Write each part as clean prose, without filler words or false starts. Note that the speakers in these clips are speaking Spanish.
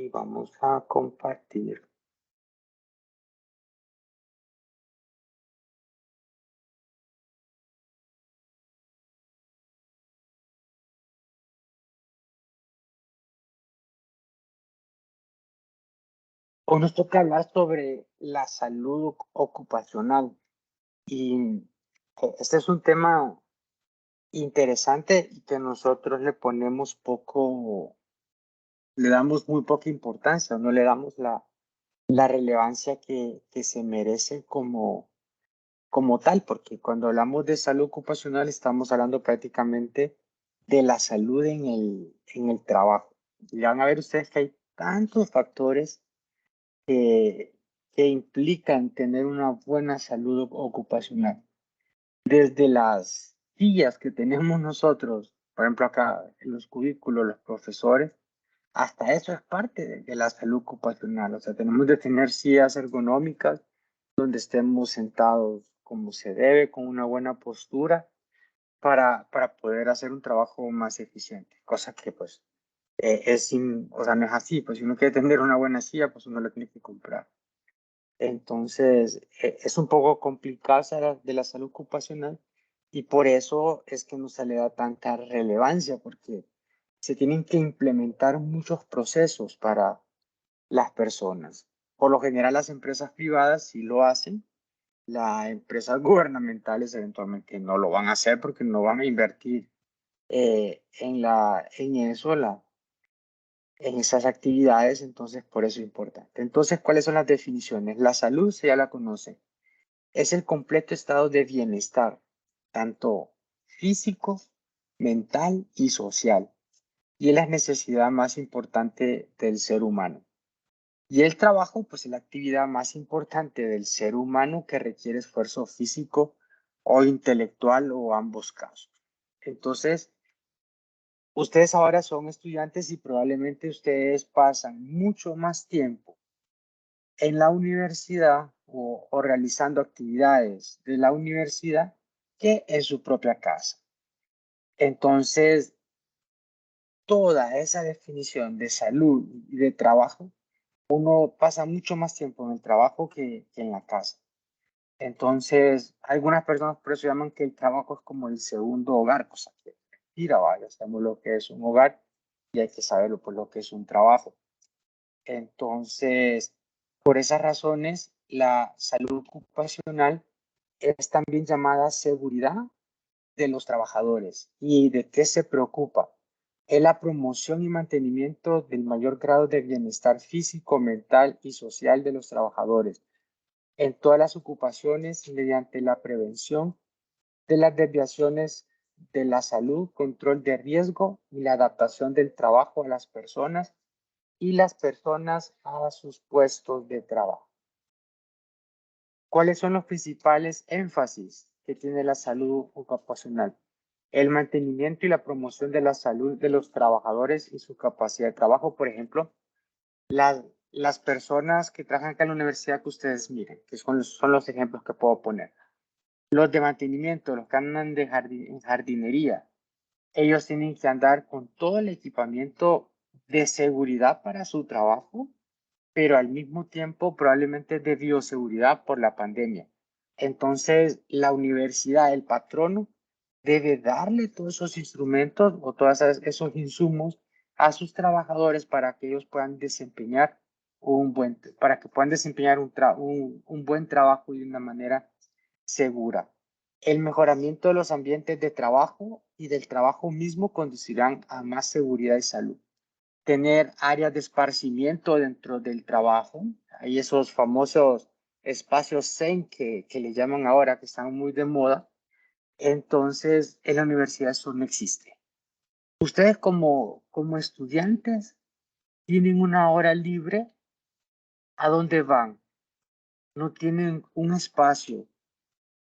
y vamos a compartir. Hoy nos toca hablar sobre la salud ocupacional y este es un tema interesante y que nosotros le damos muy poca importancia, no le damos la relevancia que se merece como tal, porque cuando hablamos de salud ocupacional estamos hablando prácticamente de la salud en el trabajo. Y van a ver ustedes que hay tantos factores que, que implican tener una buena salud ocupacional. Desde las sillas que tenemos nosotros, por ejemplo acá en los cubículos, los profesores, hasta eso es parte de la salud ocupacional. O sea, tenemos que tener sillas ergonómicas donde estemos sentados como se debe, con una buena postura, para poder hacer un trabajo más eficiente. Cosa que pues o sea, no es así. Pues si uno quiere tener una buena silla, pues uno la tiene que comprar. Entonces, es un poco complicada de la salud ocupacional y por eso es que no se le da tanta relevancia, porque se tienen que implementar muchos procesos para las personas. Por lo general, las empresas privadas sí lo hacen, las empresas gubernamentales eventualmente no lo van a hacer porque no van a invertir en eso, en esas actividades, entonces por eso es importante. Entonces, ¿cuáles son las definiciones? La salud, se ya la conoce, es el completo estado de bienestar, tanto físico, mental y social, y es la necesidad más importante del ser humano. Y el trabajo, pues es la actividad más importante del ser humano que requiere esfuerzo físico o intelectual o ambos casos. Entonces, ustedes ahora son estudiantes y probablemente ustedes pasan mucho más tiempo en la universidad o realizando actividades de la universidad que en su propia casa. Entonces, toda esa definición de salud y de trabajo, uno pasa mucho más tiempo en el trabajo que en la casa. Entonces, algunas personas por eso llaman que el trabajo es como el segundo hogar, cosa que es mentira, vaya, sabemos lo que es un hogar y hay que saberlo por lo que es un trabajo. Entonces, por esas razones, la salud ocupacional es también llamada seguridad de los trabajadores. ¿Y de qué se preocupa? Es la promoción y mantenimiento del mayor grado de bienestar físico, mental y social de los trabajadores en todas las ocupaciones mediante la prevención de las desviaciones de la salud, control de riesgo y la adaptación del trabajo a las personas y las personas a sus puestos de trabajo. ¿Cuáles son los principales énfasis que tiene la salud ocupacional? El mantenimiento y la promoción de la salud de los trabajadores y su capacidad de trabajo. Por ejemplo, las personas que trabajan acá en la universidad que ustedes miren, que son los ejemplos que puedo poner. Los de mantenimiento, los que andan en jardinería, ellos tienen que andar con todo el equipamiento de seguridad para su trabajo, pero al mismo tiempo probablemente de bioseguridad por la pandemia. Entonces, la universidad, el patrono, debe darle todos esos instrumentos o todos esos insumos a sus trabajadores para que ellos puedan desempeñar para que puedan desempeñar un buen trabajo de una manera segura. El mejoramiento de los ambientes de trabajo y del trabajo mismo conducirán a más seguridad y salud. Tener áreas de esparcimiento dentro del trabajo. Hay esos famosos espacios Zen que le llaman ahora, que están muy de moda. Entonces, en la universidad eso no existe. Ustedes como estudiantes tienen una hora libre. ¿A dónde van? No tienen un espacio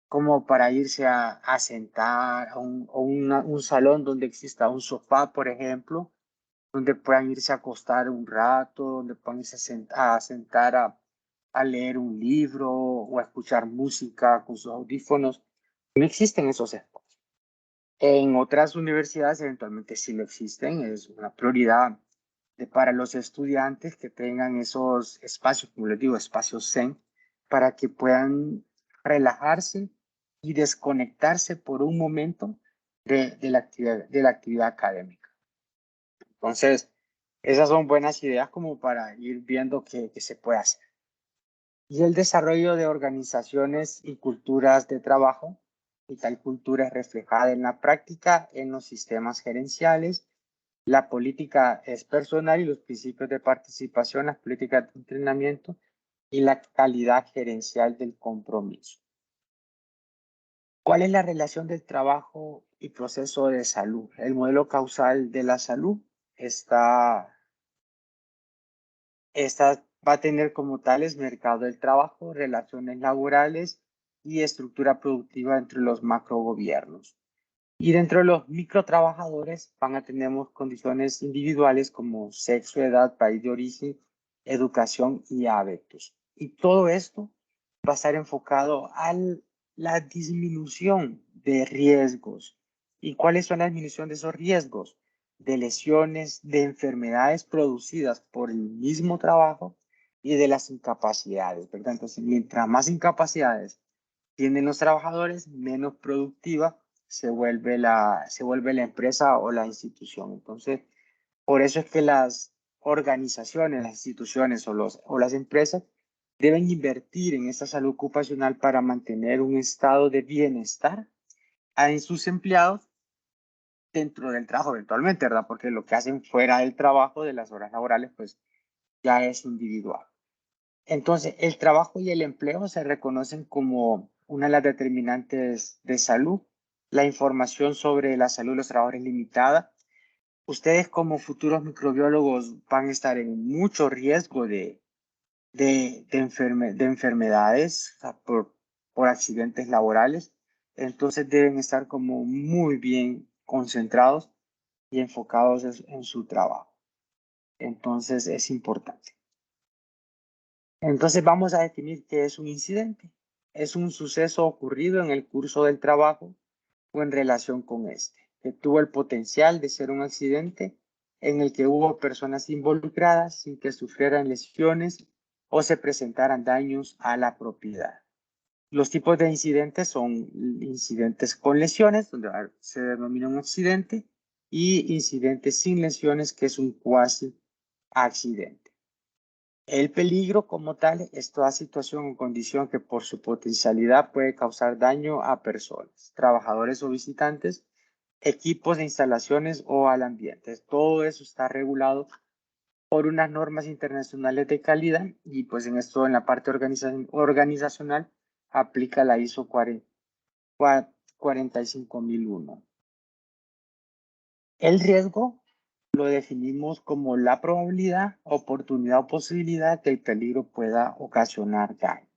como para irse a sentar un salón donde exista un sofá, por ejemplo, donde puedan irse a acostar un rato, donde puedan irse a sentar a leer un libro o a escuchar música con sus audífonos. No existen esos espacios. En otras universidades eventualmente sí lo existen, es una prioridad para los estudiantes que tengan esos espacios, como les digo, espacios zen, para que puedan relajarse y desconectarse por un momento de la actividad académica. Entonces, esas son buenas ideas como para ir viendo qué se puede hacer. Y el desarrollo de organizaciones y culturas de trabajo, y tal cultura es reflejada en la práctica, en los sistemas gerenciales. La política es personal y los principios de participación, las políticas de entrenamiento y la calidad gerencial del compromiso. ¿Cuál es la relación del trabajo y proceso de salud? El modelo causal de la salud va a tener como tales mercado del trabajo, relaciones laborales y estructura productiva entre los macrogobiernos. Y dentro de los microtrabajadores tenemos condiciones individuales como sexo, edad, país de origen, educación y hábitos. Y todo esto va a estar enfocado a la disminución de riesgos. ¿Y cuáles son la disminución de esos riesgos? De lesiones, de enfermedades producidas por el mismo trabajo y de las incapacidades, ¿verdad? Entonces, mientras más incapacidades tienen los trabajadores, menos productiva se vuelve la empresa o la institución. Entonces, por eso es que las organizaciones, las instituciones o las empresas deben invertir en esta salud ocupacional para mantener un estado de bienestar en sus empleados dentro del trabajo eventualmente, ¿verdad? Porque lo que hacen fuera del trabajo, de las horas laborales, pues ya es individual. Entonces, el trabajo y el empleo se reconocen como una de las determinantes de salud. La información sobre la salud de los trabajadores es limitada. Ustedes como futuros microbiólogos van a estar en mucho riesgo de enfermedades, o sea, por accidentes laborales. Entonces deben estar como muy bien concentrados y enfocados en su trabajo. Entonces es importante. Entonces vamos a definir qué es un incidente. Es un suceso ocurrido en el curso del trabajo o en relación con este, que tuvo el potencial de ser un accidente en el que hubo personas involucradas sin que sufrieran lesiones o se presentaran daños a la propiedad. Los tipos de incidentes son incidentes con lesiones, donde se denomina un accidente, y incidentes sin lesiones, que es un cuasi accidente. El peligro como tal es toda situación o condición que por su potencialidad puede causar daño a personas, trabajadores o visitantes, equipos de instalaciones o al ambiente. Todo eso está regulado por unas normas internacionales de calidad y pues en esto, en la parte organizacional, aplica la ISO 45001. El riesgo lo definimos como la probabilidad, oportunidad o posibilidad que el peligro pueda ocasionar daño.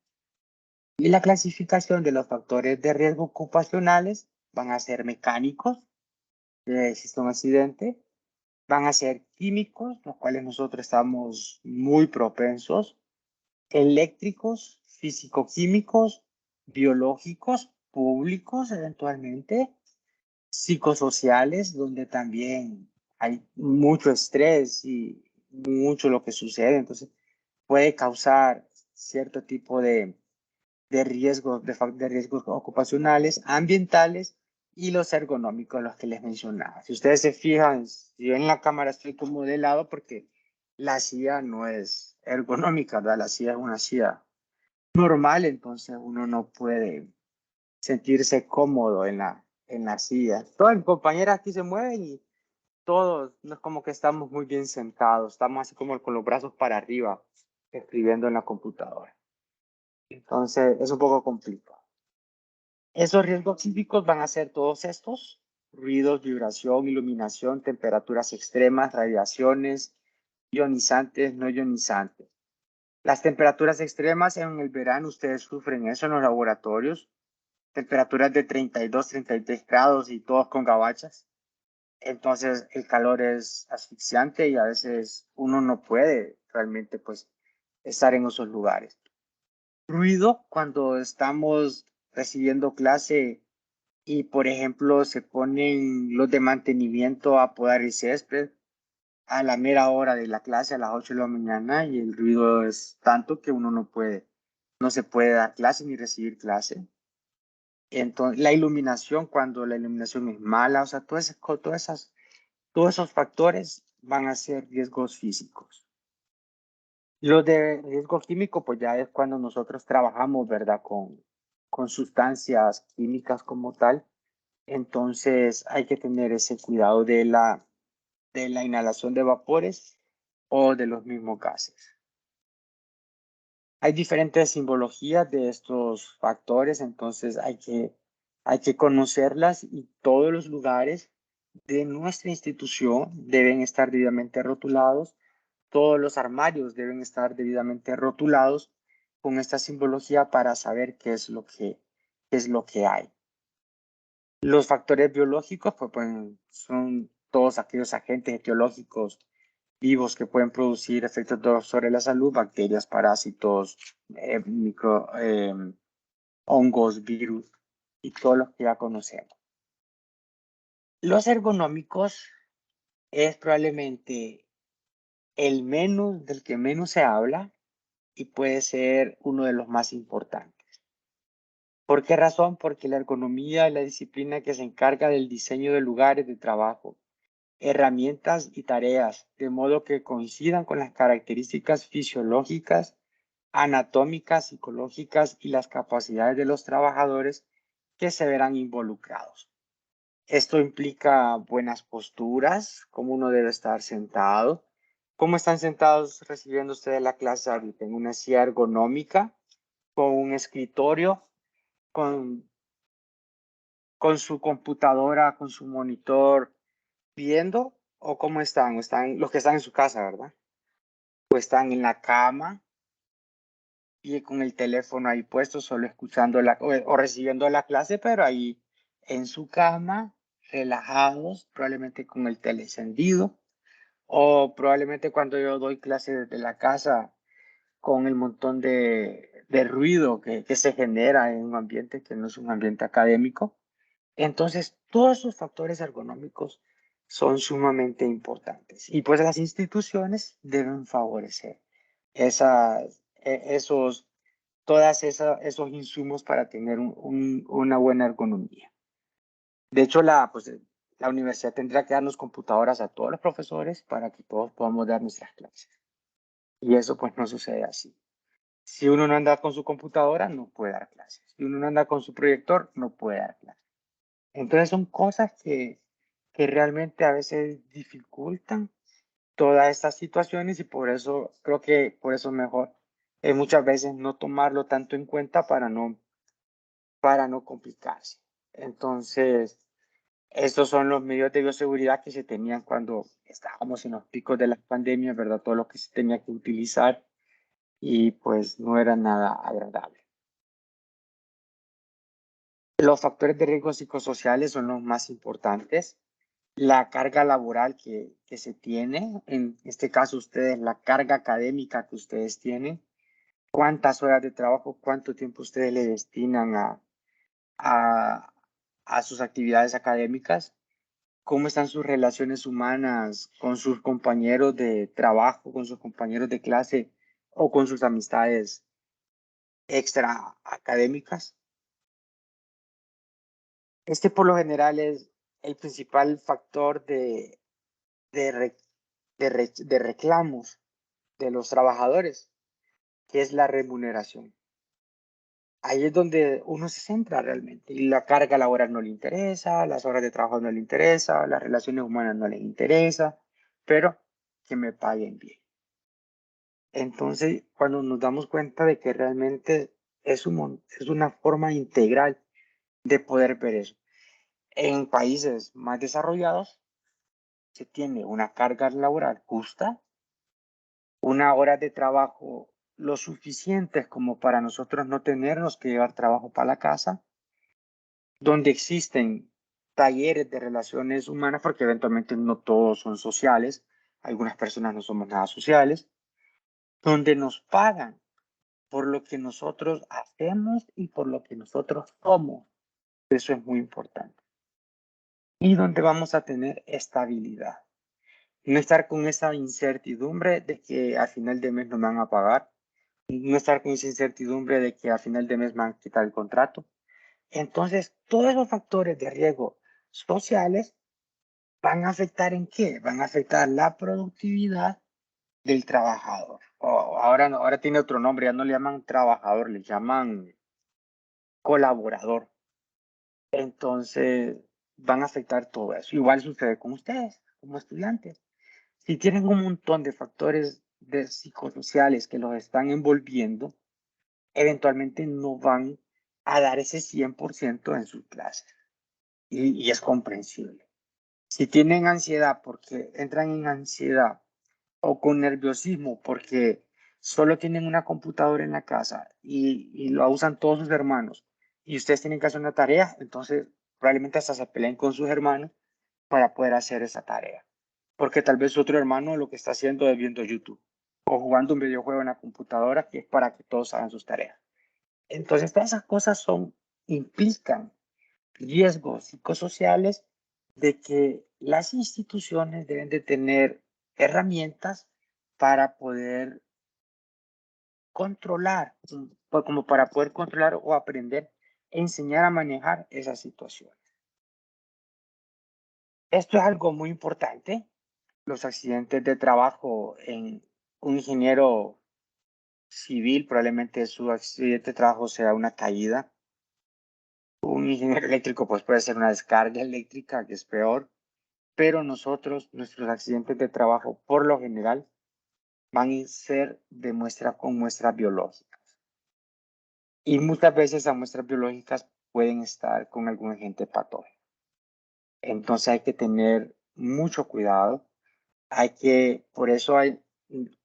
Y la clasificación de los factores de riesgo ocupacionales van a ser mecánicos, si existe un accidente, van a ser químicos, los cuales nosotros estamos muy propensos, eléctricos, físico-químicos, biológicos, públicos eventualmente, psicosociales, donde también hay mucho estrés y mucho lo que sucede, entonces puede causar cierto tipo de riesgos, de riesgos ocupacionales, ambientales y los ergonómicos, los que les mencionaba. Si ustedes se fijan, si yo en la cámara estoy como de lado porque la silla no es ergonómica, ¿verdad? La silla es una silla normal, entonces uno no puede sentirse cómodo en la silla. Todas mis compañeras aquí se mueven y todos, no es como que estamos muy bien sentados, estamos así como con los brazos para arriba, escribiendo en la computadora. Entonces es un poco complicado. Esos riesgos físicos van a ser todos estos: ruidos, vibración, iluminación, temperaturas extremas, radiaciones, ionizantes, no ionizantes. Las temperaturas extremas en el verano, ustedes sufren eso en los laboratorios, temperaturas de 32, 33 grados y todos con gabachas. Entonces el calor es asfixiante y a veces uno no puede realmente pues estar en esos lugares. Ruido cuando estamos recibiendo clase y por ejemplo se ponen los de mantenimiento a podar el césped a la mera hora de la clase a las 8 de la mañana y el ruido es tanto que uno no se puede dar clase ni recibir clase. Entonces, la iluminación, cuando la iluminación es mala, o sea, todos esos factores van a ser riesgos físicos. Los de riesgo químico, pues ya es cuando nosotros trabajamos, ¿verdad? Con sustancias químicas como tal. Entonces hay que tener ese cuidado de la inhalación de vapores o de los mismos gases. Hay diferentes simbologías de estos factores, entonces hay que conocerlas y todos los lugares de nuestra institución deben estar debidamente rotulados. Todos los armarios deben estar debidamente rotulados con esta simbología para saber qué es lo que hay. Los factores biológicos pues, son todos aquellos agentes etiológicos vivos que pueden producir efectos sobre la salud, bacterias, parásitos, hongos, virus y todos los que ya conocemos. Los ergonómicos es probablemente del que menos se habla y puede ser uno de los más importantes. ¿Por qué razón? Porque la ergonomía es la disciplina que se encarga del diseño de lugares de trabajo, herramientas y tareas, de modo que coincidan con las características fisiológicas, anatómicas, psicológicas y las capacidades de los trabajadores que se verán involucrados. Esto implica buenas posturas, cómo uno debe estar sentado, cómo están sentados recibiendo ustedes la clase ahorita, en una silla ergonómica, con un escritorio, con, con su computadora, con su monitor, viendo, o cómo están, están los que están en su casa, ¿verdad? O están en la cama y con el teléfono ahí puesto, solo escuchando o recibiendo la clase, pero ahí en su cama, relajados, probablemente con el tele encendido, o probablemente cuando yo doy clase desde la casa con el montón de ruido que se genera en un ambiente que no es un ambiente académico. Entonces, todos esos factores ergonómicos son sumamente importantes y pues las instituciones deben favorecer esos, esos insumos para tener una buena ergonomía. De hecho, la universidad tendrá que darnos computadoras a todos los profesores para que todos podamos dar nuestras clases. Y eso pues no sucede así. Si uno no anda con su computadora, no puede dar clases. Si uno no anda con su proyector, no puede dar clases. Entonces son cosas que realmente a veces dificultan todas estas situaciones y por eso creo que por eso es mejor muchas veces no tomarlo tanto en cuenta para no complicarse. Entonces, estos son los medios de bioseguridad que se tenían cuando estábamos en los picos de las pandemias, ¿verdad? Todo lo que se tenía que utilizar y pues no era nada agradable. Los factores de riesgo psicosociales son los más importantes. La carga laboral que se tiene, en este caso ustedes, la carga académica que ustedes tienen, cuántas horas de trabajo, cuánto tiempo ustedes le destinan a, a sus actividades académicas, cómo están sus relaciones humanas con sus compañeros de trabajo, con sus compañeros de clase o con sus amistades extra académicas. Este por lo general es el principal factor de, de reclamos de los trabajadores, que es la remuneración. Ahí es donde uno se centra realmente. Y la carga laboral no le interesa, las horas de trabajo no le interesa, las relaciones humanas no le interesa, pero que me paguen bien. Entonces, cuando nos damos cuenta de que realmente es una forma integral de poder ver eso. En países más desarrollados, se tiene una carga laboral justa, una hora de trabajo lo suficiente como para nosotros no tenernos que llevar trabajo para la casa, donde existen talleres de relaciones humanas, porque eventualmente no todos son sociales, algunas personas no somos nada sociales, donde nos pagan por lo que nosotros hacemos y por lo que nosotros somos. Eso es muy importante. Y donde vamos a tener estabilidad. No estar con esa incertidumbre de que al final de mes no me van a pagar. No estar con esa incertidumbre de que al final de mes me van a quitar el contrato. Entonces, todos esos factores de riesgo sociales van a afectar ¿en qué? Van a afectar la productividad del trabajador. Ahora, ahora tiene otro nombre, ya no le llaman trabajador, le llaman colaborador. Entonces, van a afectar todo eso. Igual sucede con ustedes, como estudiantes. Si tienen un montón de factores de psicosociales que los están envolviendo, eventualmente no van a dar ese 100% en sus clases. Y es comprensible. Si tienen ansiedad porque entran en ansiedad o con nerviosismo porque solo tienen una computadora en la casa y lo usan todos sus hermanos y ustedes tienen que hacer una tarea, entonces probablemente hasta se peleen con sus hermanos para poder hacer esa tarea. Porque tal vez otro hermano lo que está haciendo es viendo YouTube o jugando un videojuego en la computadora que es para que todos hagan sus tareas. Entonces, todas esas cosas implican riesgos psicosociales de que las instituciones deben de tener herramientas para poder controlar, como para poder controlar o aprender e enseñar a manejar esas situaciones. Esto es algo muy importante. Los accidentes de trabajo en un ingeniero civil, probablemente su accidente de trabajo sea una caída. Un ingeniero eléctrico pues puede ser una descarga eléctrica, que es peor. Pero nuestros accidentes de trabajo, por lo general, van a ser con muestras biológicas. Y muchas veces esas muestras biológicas pueden estar con algún agente patógeno. Entonces hay que tener mucho cuidado. Por eso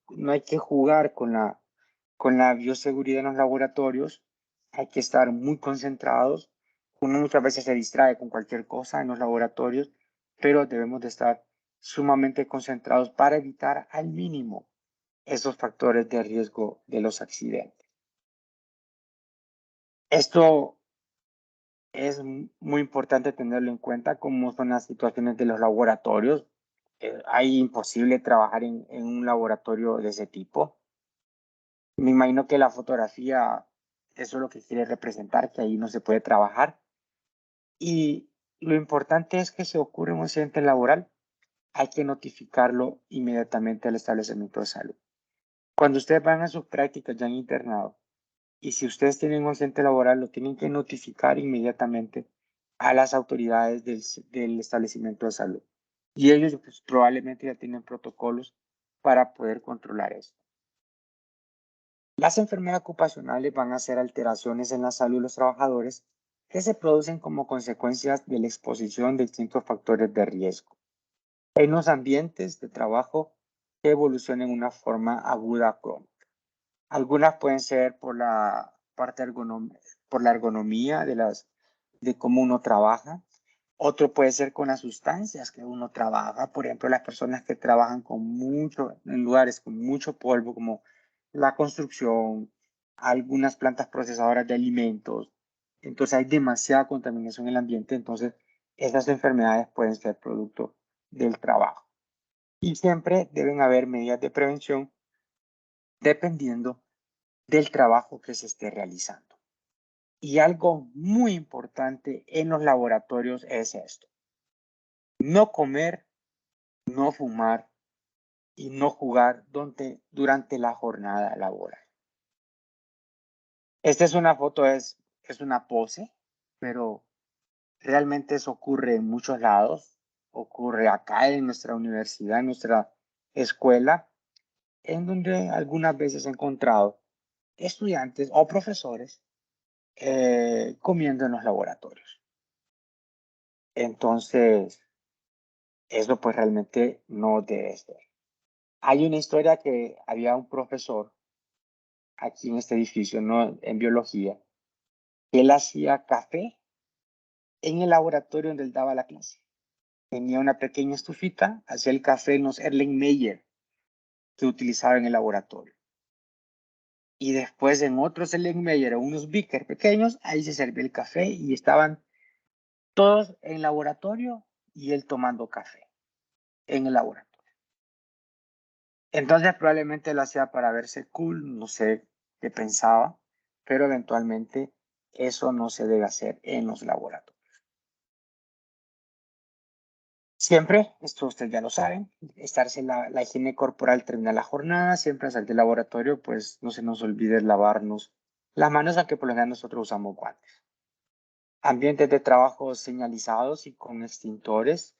no hay que jugar con la bioseguridad en los laboratorios. Hay que estar muy concentrados. Uno muchas veces se distrae con cualquier cosa en los laboratorios, pero debemos de estar sumamente concentrados para evitar al mínimo esos factores de riesgo de los accidentes. Esto es muy importante tenerlo en cuenta, como son las situaciones de los laboratorios. Hay imposible trabajar en un laboratorio de ese tipo. Me imagino que la fotografía, eso es lo que quiere representar, que ahí no se puede trabajar. Y lo importante es que si ocurre un accidente laboral, hay que notificarlo inmediatamente al establecimiento de salud. Cuando ustedes van a sus prácticas ya en internado, y si ustedes tienen un accidente laboral, lo tienen que notificar inmediatamente a las autoridades del establecimiento de salud. Y ellos pues, probablemente ya tienen protocolos para poder controlar esto. Las enfermedades ocupacionales van a ser alteraciones en la salud de los trabajadores que se producen como consecuencias de la exposición de distintos factores de riesgo en los ambientes de trabajo que evolucionan en una forma aguda crónica. Algunas pueden ser por la parte por la ergonomía de cómo uno trabaja. Otro puede ser con las sustancias que uno trabaja. Por ejemplo, las personas que trabajan en lugares con mucho polvo, como la construcción, algunas plantas procesadoras de alimentos. Entonces hay demasiada contaminación en el ambiente. Entonces esas enfermedades pueden ser producto del trabajo. Y siempre deben haber medidas de prevención dependiendo del trabajo que se esté realizando. Y algo muy importante en los laboratorios es esto: no comer, no fumar y no jugar durante la jornada laboral. Esta es una foto, es una pose, pero realmente eso ocurre en muchos lados. Ocurre acá en nuestra universidad, en nuestra escuela, en donde algunas veces he encontrado estudiantes o profesores comiendo en los laboratorios. Entonces, eso pues realmente no debe ser. Hay una historia que había un profesor aquí en este edificio, ¿no? En biología, que él hacía café en el laboratorio donde él daba la clase. Tenía una pequeña estufita, hacía el café en los Erlenmeyer que utilizaba en el laboratorio. Y después en otros Erlenmeyer, unos beakers pequeños, ahí se servía el café y estaban todos en el laboratorio y él tomando café en el laboratorio. Entonces probablemente lo hacía para verse cool, no sé qué pensaba, pero eventualmente eso no se debe hacer en los laboratorios. Siempre, esto ustedes ya lo saben, estarse la higiene corporal termina la jornada, siempre al salir del laboratorio, pues no se nos olvide lavarnos las manos, aunque por lo general nosotros usamos guantes. Ambientes de trabajo señalizados y con extintores,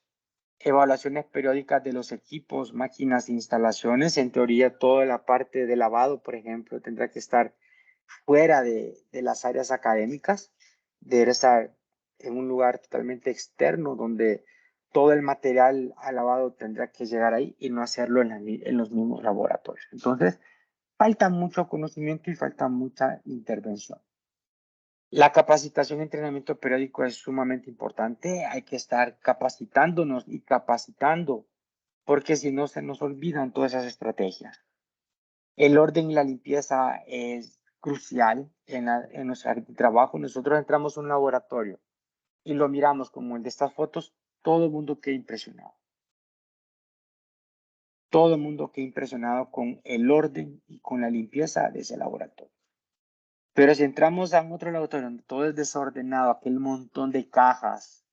evaluaciones periódicas de los equipos, máquinas e instalaciones. En teoría, toda la parte de lavado, por ejemplo, tendrá que estar fuera de las áreas académicas, debe estar en un lugar totalmente externo donde todo el material lavado tendrá que llegar ahí y no hacerlo en los mismos laboratorios. Entonces, falta mucho conocimiento y falta mucha intervención. La capacitación y entrenamiento periódico es sumamente importante. Hay que estar capacitándonos y capacitando, porque si no se nos olvidan todas esas estrategias. El orden y la limpieza es crucial en nuestro trabajo. Nosotros entramos a un laboratorio y lo miramos como el de estas fotos, todo el mundo queda impresionado. Todo el mundo queda impresionado con el orden y con la limpieza de ese laboratorio. Pero si entramos a un otro laboratorio donde todo es desordenado, aquel montón de cajas,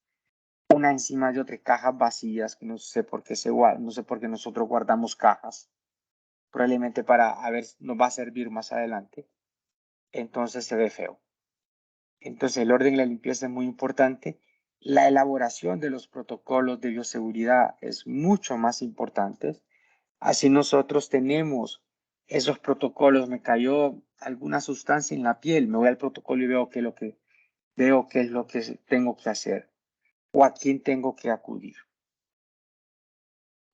una encima de otra, cajas vacías, que no sé por qué no sé por qué nosotros guardamos cajas, probablemente para a ver, nos va a servir más adelante, entonces se ve feo. Entonces el orden y la limpieza es muy importante. La elaboración de los protocolos de bioseguridad es mucho más importante. Así nosotros tenemos esos protocolos, me cayó alguna sustancia en la piel, me voy al protocolo y veo qué es lo que tengo que hacer o a quién tengo que acudir.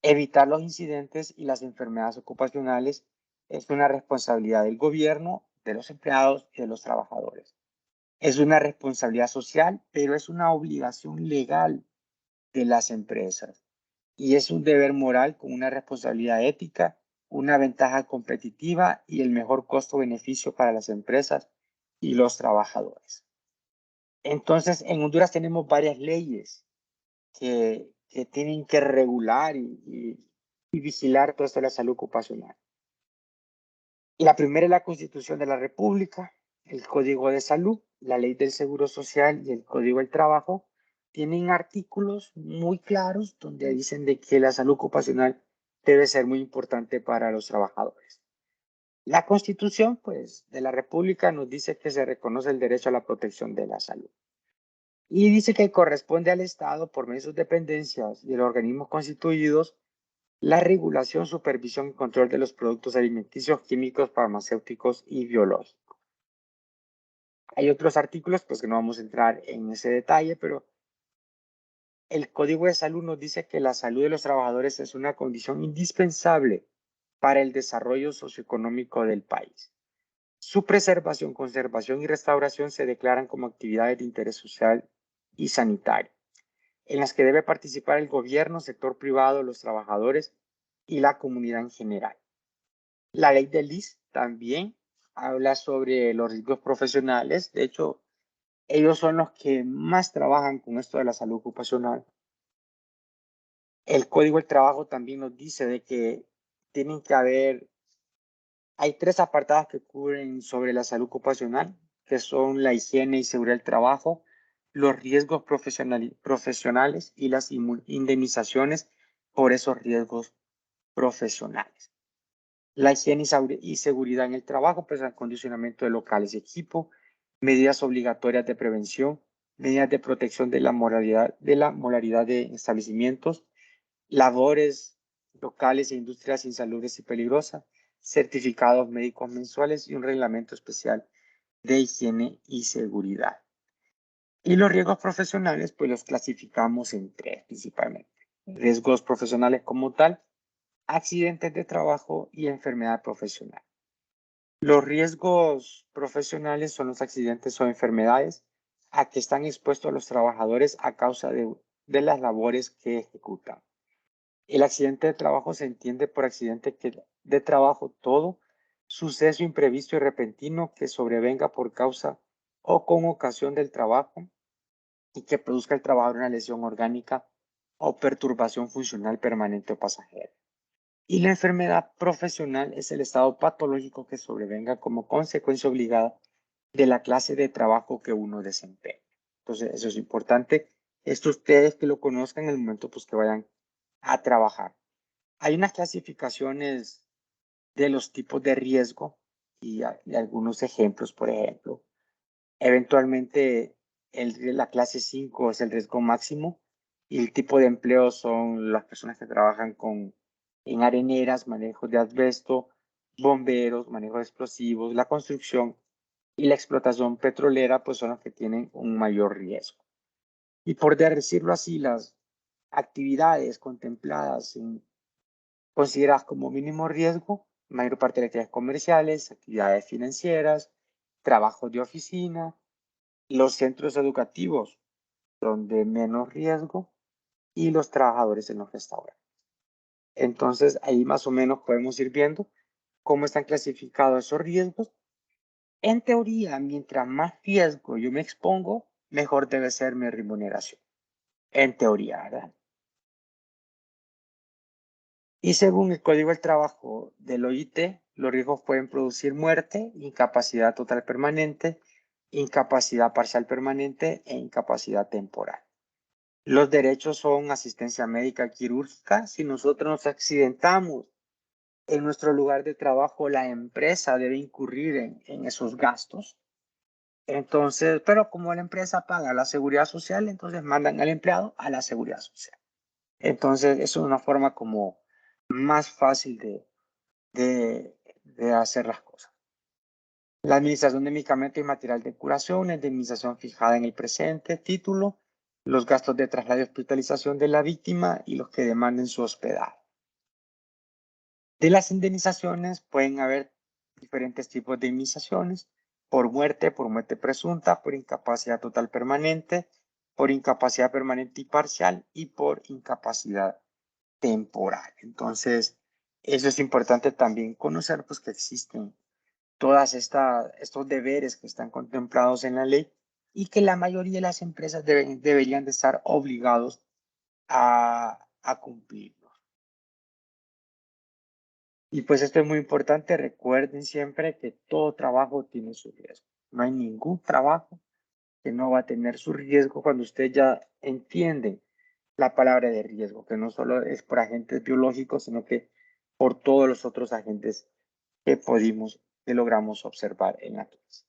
Evitar los incidentes y las enfermedades ocupacionales es una responsabilidad del gobierno, de los empleados y de los trabajadores. Es una responsabilidad social, pero es una obligación legal de las empresas. Y es un deber moral con una responsabilidad ética, una ventaja competitiva y el mejor costo-beneficio para las empresas y los trabajadores. Entonces, en Honduras tenemos varias leyes que tienen que regular y vigilar todo esto de la salud ocupacional. La primera es la Constitución de la República, el Código de Salud, la Ley del Seguro Social y el Código del Trabajo. Tienen artículos muy claros donde dicen de que la salud ocupacional debe ser muy importante para los trabajadores. La Constitución, pues, de la República nos dice que se reconoce el derecho a la protección de la salud. Y dice que corresponde al Estado, por medio de sus dependencias y de los organismos constituidos, la regulación, supervisión y control de los productos alimenticios, químicos, farmacéuticos y biológicos. Hay otros artículos, pues que no vamos a entrar en ese detalle, pero el Código de Salud nos dice que la salud de los trabajadores es una condición indispensable para el desarrollo socioeconómico del país. Su preservación, conservación y restauración se declaran como actividades de interés social y sanitario, en las que debe participar el gobierno, sector privado, los trabajadores y la comunidad en general. La ley del IS también habla sobre los riesgos profesionales. De hecho, ellos son los que más trabajan con esto de la salud ocupacional. El Código del Trabajo también nos dice de que tienen que haber, hay 3 apartados que cubren sobre la salud ocupacional, que son la higiene y seguridad del trabajo, los riesgos profesionales y las indemnizaciones por esos riesgos profesionales. La higiene y seguridad en el trabajo, pues el acondicionamiento de locales y equipo, medidas obligatorias de prevención, medidas de protección de la moralidad de establecimientos, labores locales e industrias insalubres y peligrosas, certificados médicos mensuales y un reglamento especial de higiene y seguridad. Y los riesgos profesionales, pues los clasificamos en 3 principalmente. Riesgos profesionales como tal, accidentes de trabajo y enfermedad profesional. Los riesgos profesionales son los accidentes o enfermedades a que están expuestos los trabajadores a causa de las labores que ejecutan. El accidente de trabajo se entiende por accidente de trabajo todo suceso imprevisto y repentino que sobrevenga por causa o con ocasión del trabajo y que produzca al trabajador una lesión orgánica o perturbación funcional permanente o pasajera. Y la enfermedad profesional es el estado patológico que sobrevenga como consecuencia obligada de la clase de trabajo que uno desempeña. Entonces, eso es importante. Esto ustedes que lo conozcan en el momento pues, que vayan a trabajar. Hay unas clasificaciones de los tipos de riesgo y algunos ejemplos, por ejemplo. Eventualmente, la clase 5 es el riesgo máximo y el tipo de empleo son las personas que trabajan en areneras, manejo de asbesto, bomberos, manejo de explosivos, la construcción y la explotación petrolera, pues son los que tienen un mayor riesgo. Y por decirlo así, las actividades contempladas consideradas como mínimo riesgo, mayor parte de actividades comerciales, actividades financieras, trabajos de oficina, los centros educativos son de menos riesgo y los trabajadores en los restaurantes. Entonces, ahí más o menos podemos ir viendo cómo están clasificados esos riesgos. En teoría, mientras más riesgo yo me expongo, mejor debe ser mi remuneración. En teoría, ¿verdad? Y según el Código del Trabajo del OIT, los riesgos pueden producir muerte, incapacidad total permanente, incapacidad parcial permanente e incapacidad temporal. Los derechos son asistencia médica quirúrgica. Si nosotros nos accidentamos en nuestro lugar de trabajo, la empresa debe incurrir en esos gastos. Entonces, pero como la empresa paga la seguridad social, entonces mandan al empleado a la seguridad social. Entonces, eso es una forma como más fácil de hacer las cosas. La administración de medicamentos y material de curación, la indemnización fijada en el presente título, los gastos de traslado y hospitalización de la víctima y los que demanden su hospedaje. De las indemnizaciones pueden haber diferentes tipos de indemnizaciones: por muerte presunta, por incapacidad total permanente, por incapacidad permanente y parcial y por incapacidad temporal. Entonces, eso es importante también conocer, pues, que existen todas estos deberes que están contemplados en la ley y que la mayoría de las empresas deberían de estar obligados a cumplir. Y pues esto es muy importante, recuerden siempre que todo trabajo tiene su riesgo. No hay ningún trabajo que no va a tener su riesgo cuando usted ya entiende la palabra de riesgo, que no solo es por agentes biológicos, sino que por todos los otros agentes que logramos observar en la clase.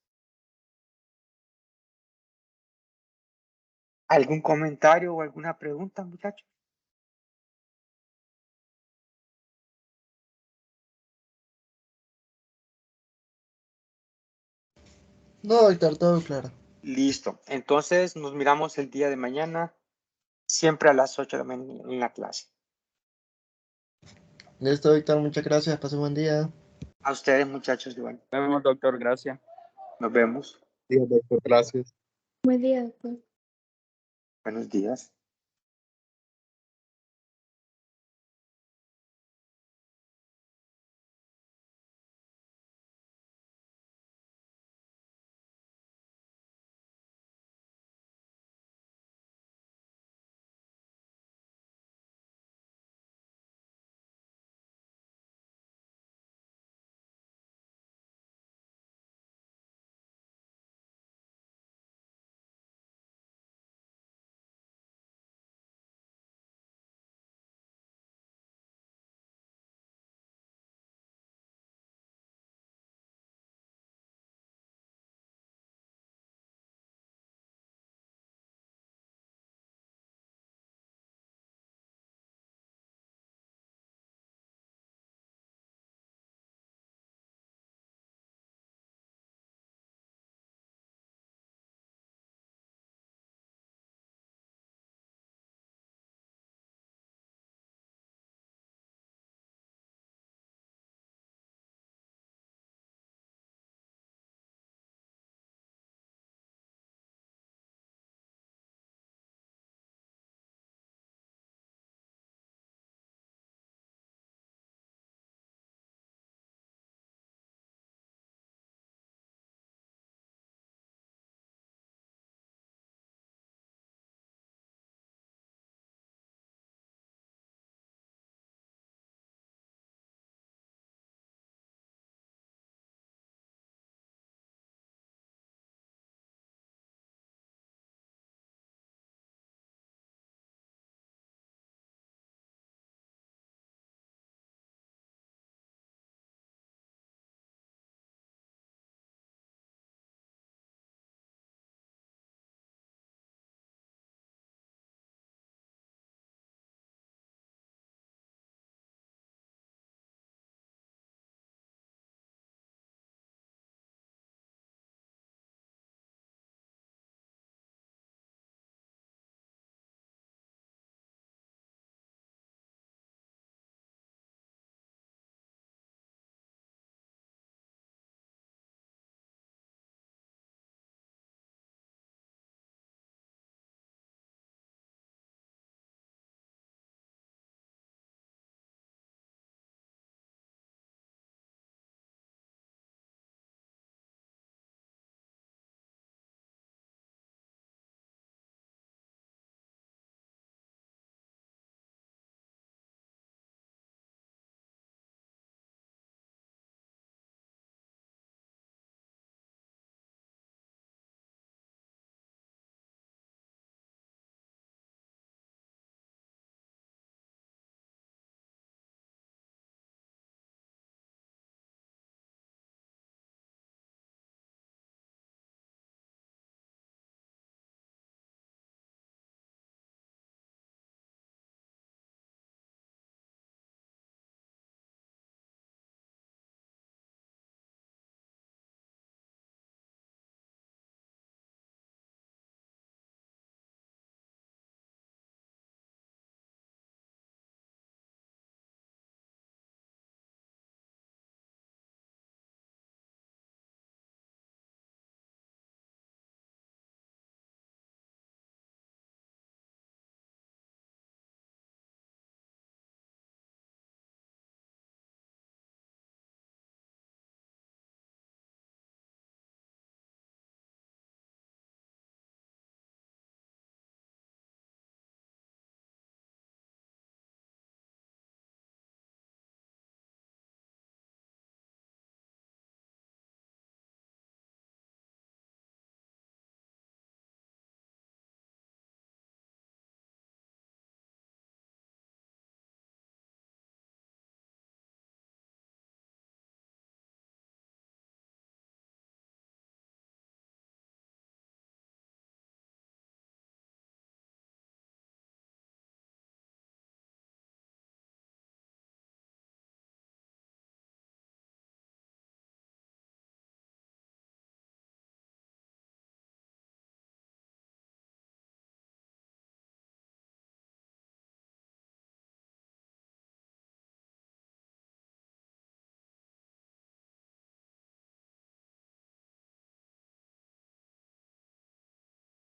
¿Algún comentario o alguna pregunta, muchachos? No, doctor, todo claro. Listo. Entonces nos miramos el día de mañana, siempre a las 8 de la mañana en la clase. Listo, doctor, muchas gracias. Pase buen día. A ustedes, muchachos, Iván. Nos vemos, doctor. Gracias. Nos vemos. Sí, doctor, gracias. Buen día, doctor. Buenos días.